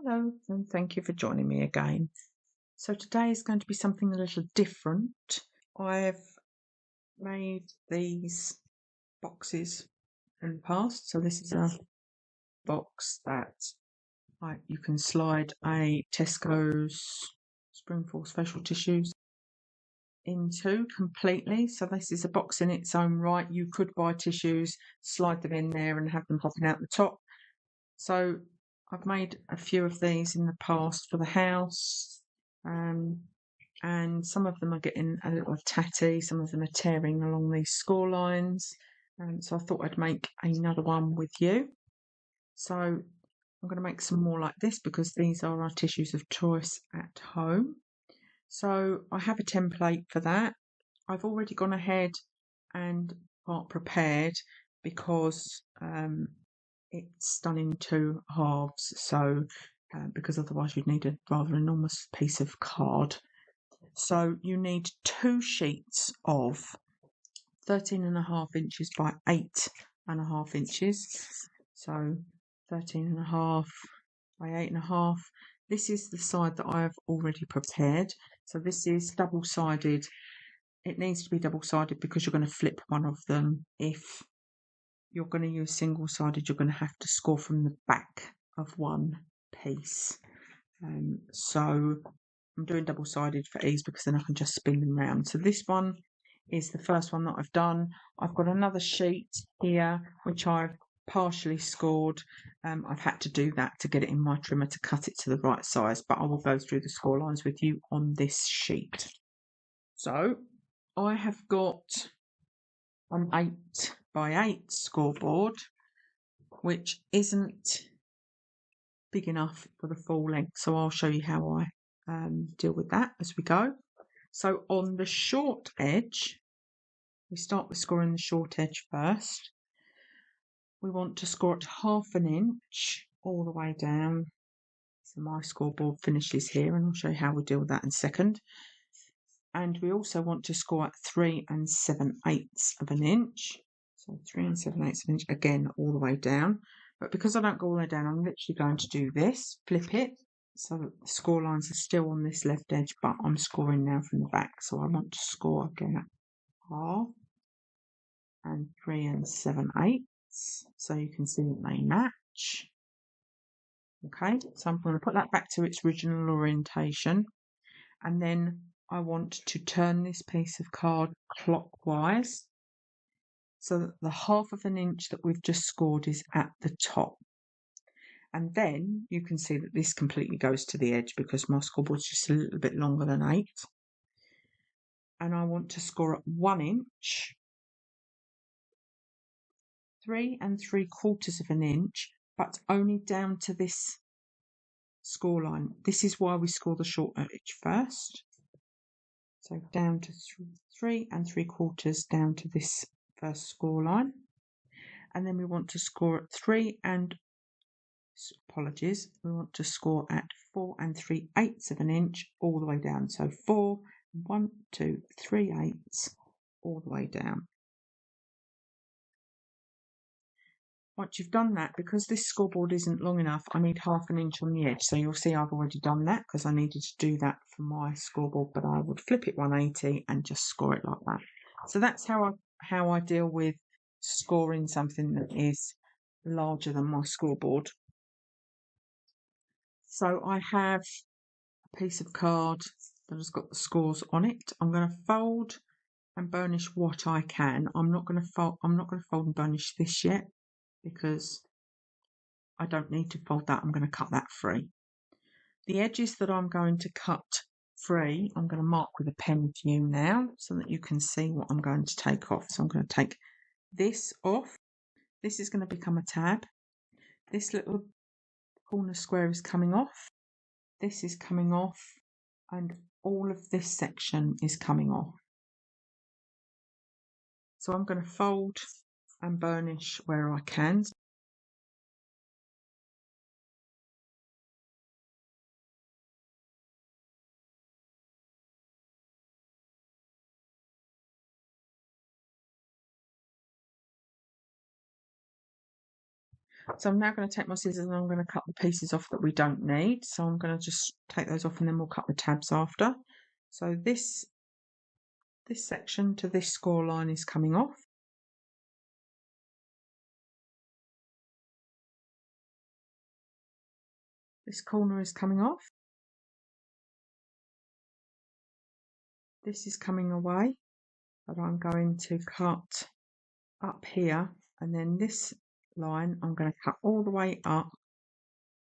Hello, and thank you for joining me again. So today is going to be something a little different. I've made these boxes in the past. So this is a box that you can slide a Tesco's Springforce facial tissues into completely. So this is a box in its own right. You could buy tissues, slide them in there and have them popping out the top. So I've made a few of these in the past for the house, and some of them are getting a little tatty, some of them are tearing along these score lines, so I thought I'd make another one with you. So I'm going to make some more like this because these are our tissues of choice at home. So I have a template for that. I've already gone ahead and got prepared because it's done in two halves, so because otherwise you'd need a rather enormous piece of card. So you need 2 sheets of 13.5 inches by 8.5 inches. So 13.5 by 8.5. This is the side that I have already prepared. So this is double-sided. It needs to be double-sided because you're going to flip one of them. If you're going to use single-sided, you're going to have to score from the back of one piece. So I'm doing double-sided for ease because then I can just spin them round. So this one is the first one that I've done. I've got another sheet here which I've partially scored. I've had to do that to get it in my trimmer to cut it to the right size, but I will go through the score lines with you on this sheet. So I have got an 8 by 8 scoreboard, which isn't big enough for the full length, so I'll show you how I deal with that as we go. So on the short edge, we start with scoring the short edge first. We want to score at 1/2 inch all the way down. So my scoreboard finishes here, and I'll show you how we deal with that in a second. And we also want to score at 3 7/8 of an inch. So 3 7/8 of an inch, again, all the way down. But because I don't go all the way down, I'm literally going to do this, flip it, so that the score lines are still on this left edge, but I'm scoring now from the back. So I want to score again at 1/2 and 3 7/8. So you can see that they match. Okay, so I'm going to put that back to its original orientation. And then I want to turn this piece of card clockwise so that the 1/2 inch that we've just scored is at the top. And then you can see that this completely goes to the edge because my scoreboard's just a little bit longer than 8. And I want to score at 1 inch, 3 3/4 of an inch, but only down to this score line. This is why we score the short edge first. So down to 3 3/4 down to this first score line. And then we want to score at 3 and we want to score at 4 3/8 of an inch all the way down. So 4, 1, 2, 3/8 all the way down. Once you've done that, because this scoreboard isn't long enough, I need 1/2 inch on the edge. So you'll see I've already done that because I needed to do that for my scoreboard, but I would flip it 180 and just score it like that. So that's how I deal with scoring something that is larger than my scoreboard. So I have a piece of card that has got the scores on it. I'm going to fold and burnish what I can. I'm not going to fold and burnish this yet because I don't need to fold that. I'm going to cut that free. The edges that I'm going to cut free, I'm going to mark with a pen for you now so that you can see what I'm going to take off. So I'm going to take this off. This is going to become a tab. This little corner square is coming off. This is coming off, and all of this section is coming off. So I'm going to fold and burnish where I can. So I'm now going to take my scissors and I'm going to cut the pieces off that we don't need. So I'm going to just take those off and then we'll cut the tabs after. So this section to this score line is coming off. This corner is coming off. This is coming away, but I'm going to cut up here, and then this line I'm going to cut all the way up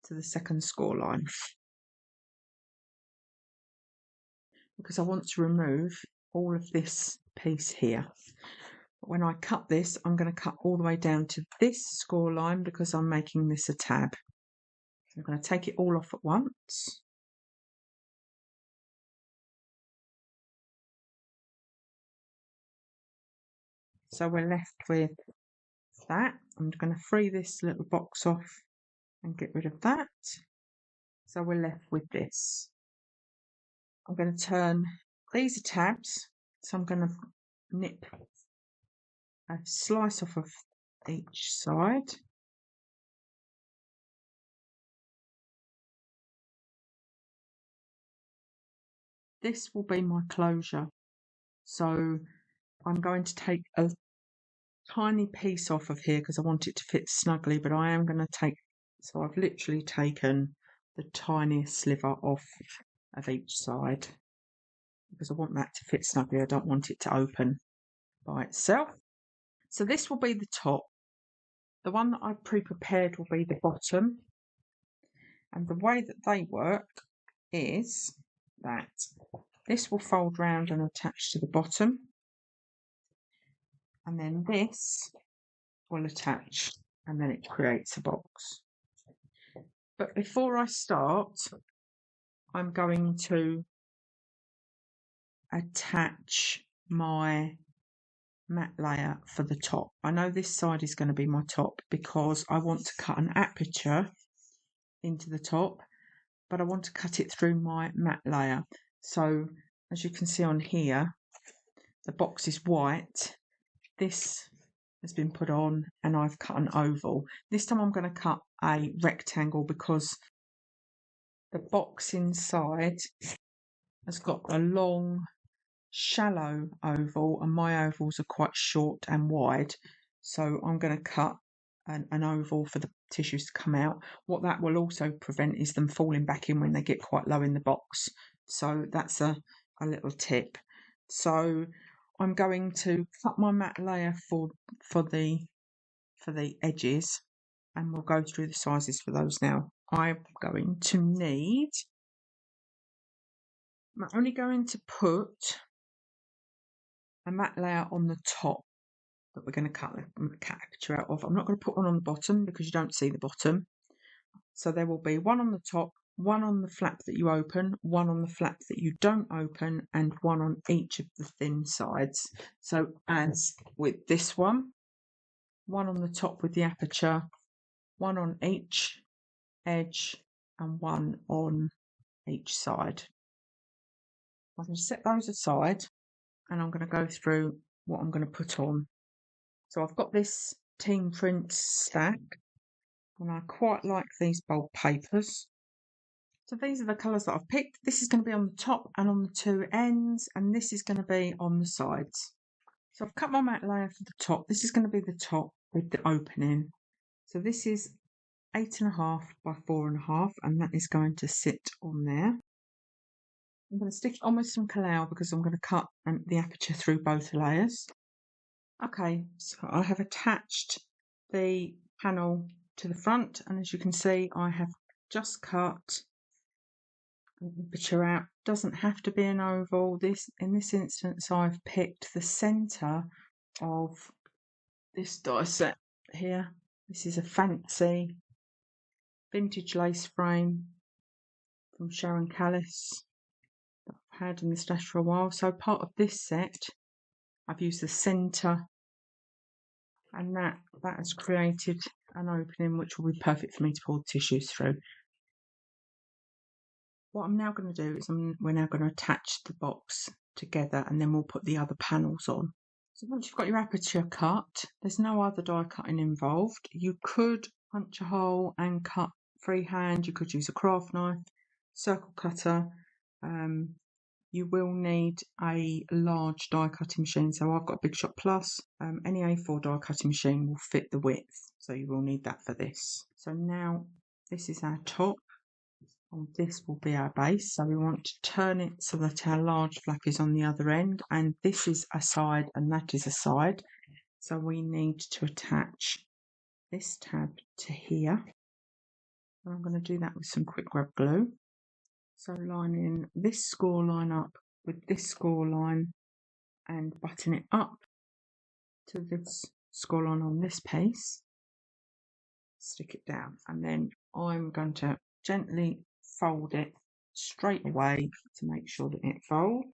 to the second score line, because I want to remove all of this piece here. But when I cut this, I'm going to cut all the way down to this score line because I'm making this a tab. I'm going to take it all off at once. So we're left with that. I'm going to free this little box off and get rid of that. So we're left with this. I'm going to turn, these are tabs, so I'm going to nip a slice off of each side. This will be my closure. So I'm going to take a tiny piece off of here because I want it to fit snugly, but I am going to take, so I've literally taken the tiniest sliver off of each side because I want that to fit snugly. I don't want it to open by itself. So this will be the top. The one that I've pre-prepared will be the bottom. And the way that they work is that this will fold round and attach to the bottom. And then this will attach and then it creates a box. But before I start, I'm going to attach my matte layer for the top. I know this side is going to be my top because I want to cut an aperture into the top, but I want to cut it through my matte layer. So as you can see on here, the box is white. This has been put on and I've cut an oval. This time I'm going to cut a rectangle because the box inside has got a long, shallow oval and my ovals are quite short and wide. So I'm going to cut an oval for the tissues to come out. What that will also prevent is them falling back in when they get quite low in the box. So that's a little tip. So I'm going to cut my matte layer for the edges, and we'll go through the sizes for those now. I'm going to need, I'm only going to put a matte layer on the top that we're going to cut the caricature out of. I'm not going to put one on the bottom because you don't see the bottom. So there will be one on the top, one on the flap that you open, one on the flap that you don't open, and one on each of the thin sides. So as with this one on the top with the aperture, one on each edge, and one on each side. I'm going to set those aside and I'm going to go through what I'm going to put on. So I've got this Team Prints stack and I quite like these bold papers. So these are the colours that I've picked. This is going to be on the top and on the two ends, and this is going to be on the sides. So I've cut my matte layer for the top. This is going to be the top with the opening. So this is 8.5 by 4.5, and that is going to sit on there. I'm going to stick it on with some Collao because I'm going to cut the aperture through both layers. Okay, so I have attached the panel to the front, and as you can see, I have just cut the aperture out. Doesn't have to be an oval. In this instance, I've picked the centre of this die set here. This is a fancy vintage lace frame from Sharon Callis that I've had in the stash for a while. So part of this set, I've used the centre, and that has created an opening which will be perfect for me to pull the tissues through. What I'm now going to do is we're now going to attach the box together, and then we'll put the other panels on. So once you've got your aperture cut, there's no other die cutting involved. You could punch a hole and cut freehand. You could use a craft knife, circle cutter. You will need a large die cutting machine. So I've got a Big Shot Plus. Any A4 die cutting machine will fit the width. So you will need that for this. So now this is our top. And this will be our base. So we want to turn it so that our large flap is on the other end. And this is a side and that is a side. So we need to attach this tab to here. And I'm going to do that with some quick grab glue. So lining this score line up with this score line and button it up to this score line on this piece. Stick it down, and then I'm going to gently fold it straight away to make sure that it folds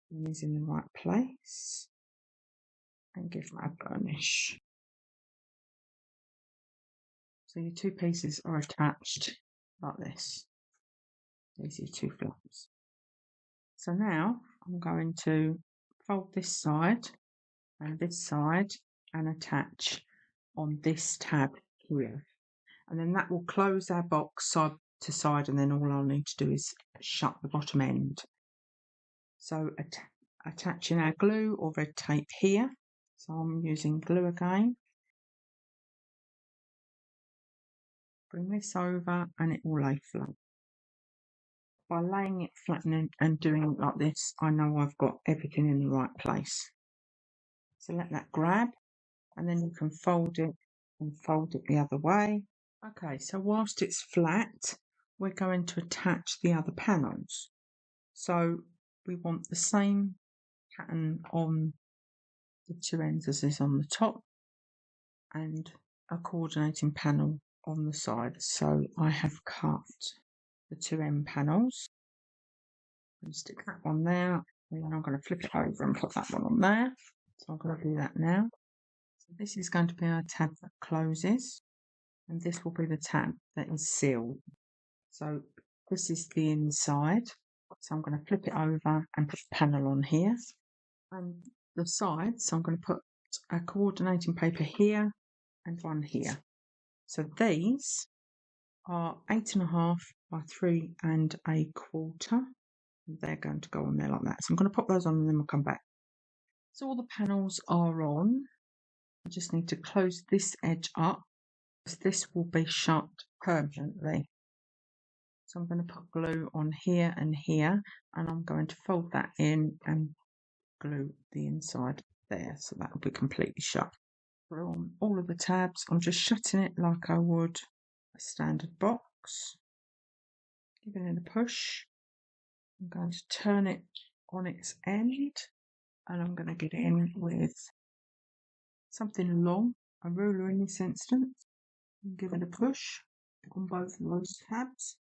and is in the right place, and give that a burnish. So your two pieces are attached like this. These are your two flaps. So now I'm going to fold this side and attach on this tab here. And then that will close our box side to side, and then all I'll need to do is shut the bottom end. So attaching our glue or red tape here. So I'm using glue again. Bring this over and it will lay flat. By laying it flat and doing it like this, I know I've got everything in the right place. So let that grab, and then you can fold it and fold it the other way. Okay, so whilst it's flat, we're going to attach the other panels. So we want the same pattern on the two ends as is on the top, and a coordinating panel on the side. So I have cut the two end panels. I'm going to stick that one there, and then I'm going to flip it over and put that one on there. So I'm going to do that now. So this is going to be our tab that closes, and this will be the tab that is sealed. So this is the inside. So I'm going to flip it over and put the panel on here. And the sides, so I'm going to put a coordinating paper here and one here. So these are 8.5 by 3 1/4. They're going to go on there like that. So I'm going to pop those on and then we'll come back. So all the panels are on. I just need to close this edge up, because this will be shut permanently. So I'm going to put glue on here and here, and I'm going to fold that in and glue the inside there, so that will be completely shut. On all of the tabs, I'm just shutting it like I would a standard box, giving it a push. I'm going to turn it on its end, and I'm going to get it in with something long, a ruler in this instance, and give it a push on both of those tabs.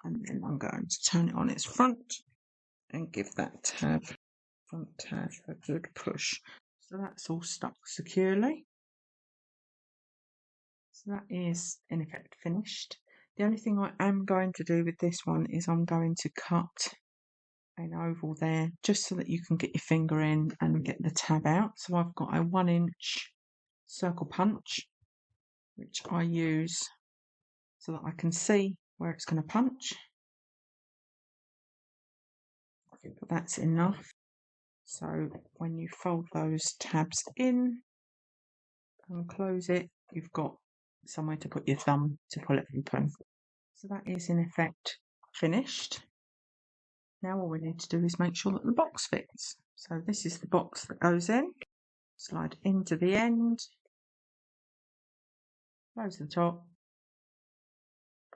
And then I'm going to turn it on its front and give that front tab a good push. So that's all stuck securely. So that is in effect finished. The only thing I am going to do with this one is I'm going to cut an oval there, just so that you can get your finger in and get the tab out. So I've got a 1-inch circle punch, which I use so that I can see where it's going to punch. But that's enough. So when you fold those tabs in and close it, you've got somewhere to put your thumb to pull it open. So that is in effect finished. Now all we need to do is make sure that the box fits. So this is the box that goes in. Slide into the end, close the top,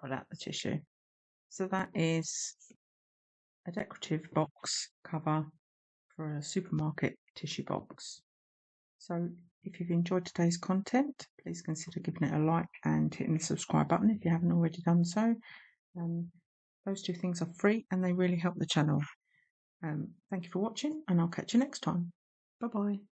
pull out the tissue. So that is a decorative box cover for a supermarket tissue box. So if you've enjoyed today's content, please consider giving it a like and hitting the subscribe button if you haven't already done so. Those two things are free and they really help the channel. Thank you for watching, and I'll catch you next time. Bye bye.